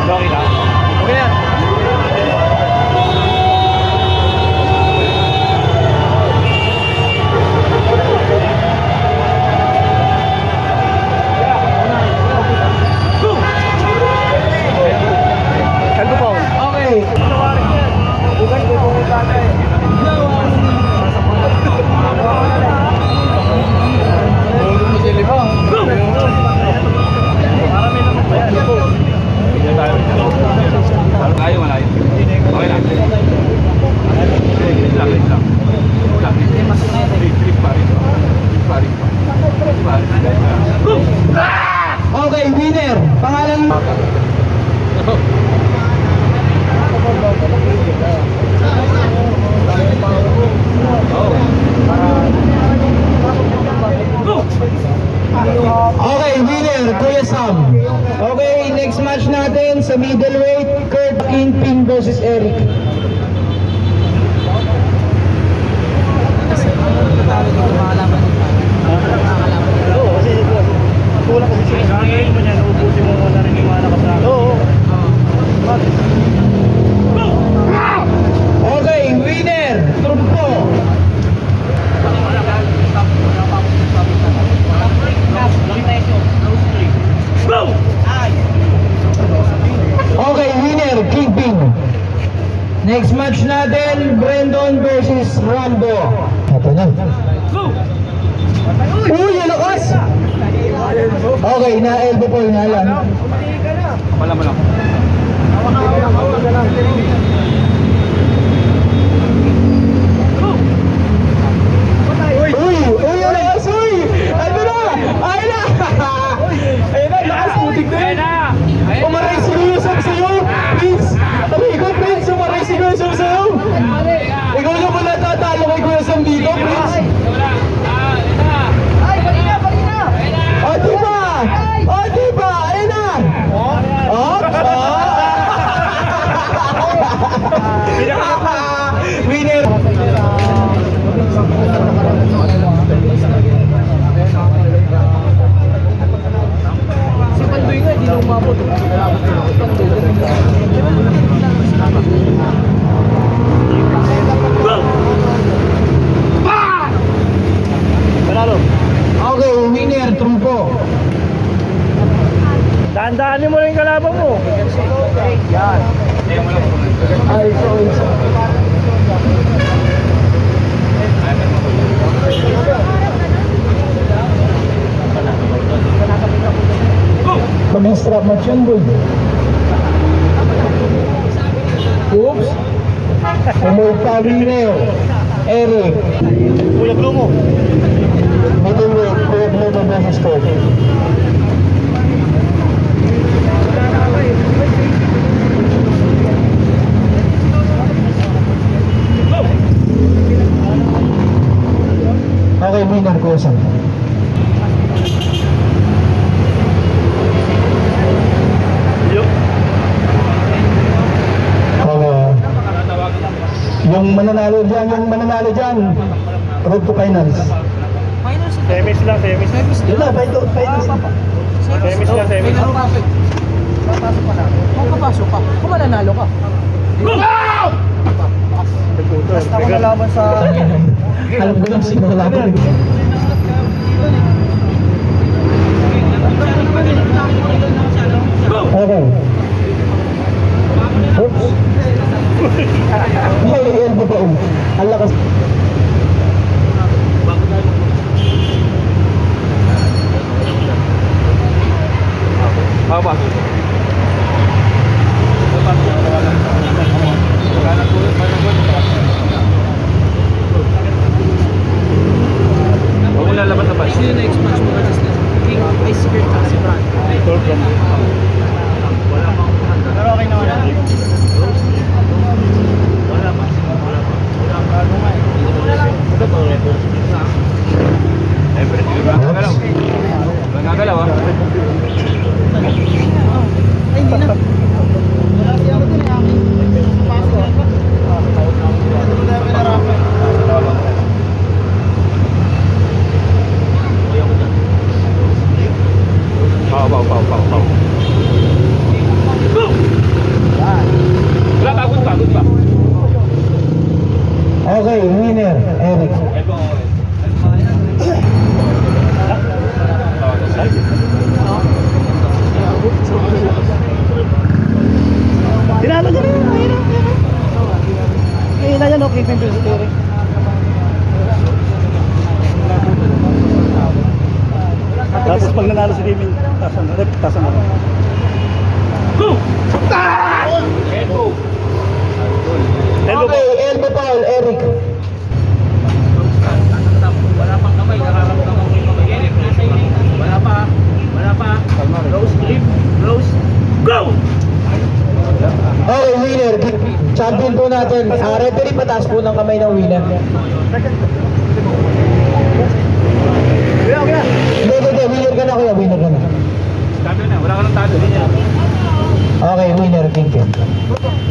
Okay na? Okay na. Okay. Malayo, malayo. Okay lang. Okay, winner. Pangalan mo. Okay, winner, Kuya Sam. Okay, next match natin sa middleweight, Kurt Kingpin versus Eric. Kulang kasi siya. Ngayon mo niya, naubusin mo na rin yung mga nakasama. Oo. Okay, winner, Trumpo. Okay, winner, Kingpin. Next match natin, Brandon versus Rambo. Ito na. Uy, ang lakas! Okay, na-elbow po nga lang. Wala mo lang. Uy, ang lakas! Uy! Ano na? Ay na! Ayun na, lakas! Putik na yun! Umaray si Kuya Sam sa'yo! Please! Sabi ko, Prince, umaray si Kuya Sam sa'yo! Ikaw na pala tatalo kay Kuya Sam dito, Prince! O, diba? O, diba? Ayun na! Oops! Winner! Si Pandoy nga, hindi na umabot. Panalo. Okay, winner, Trumpo. Daan-daanin mo rin yung kalaban mo. Yan. Ay, sorry. Mag-strap match yan, boy. Oops. Umulpawineo. Eric. Kuya Brumo. Middleweight, Kuya Globo versus Kurt. Okay, winner ko sa. Yung mananalo dyan, road to finals. Finals. Semis lang, semis. Yun na, finals. Semis lang, semis. Papasok ka na. Kung papasok ka, kung mananalo ka. Basta ako nalaban sa... Alam ko lang sino laban. Okay. Oops. Ay, elbow pa. Ang lakas. Apa? Huwag mo lalabas na ba? Sino yung next match mo? King, Ice Spirit, si Brad. Third round. nakikita yung steering. Tapos pag nanalo si Kevin, tasan na. Go! Elbow! Elbow Okay, elbow foul, Eric. Wala pang kamay, nararamdaman ko yung kamay. Wala pa. Rose, grip, Rose, go! Okay, winner. Champion po natin. Referee, pataas po ng kamay ng winner. Hindi, winner ka na kuya, winner ka na. Sabi na, wala ka ng talo. Okay, winner, thank you.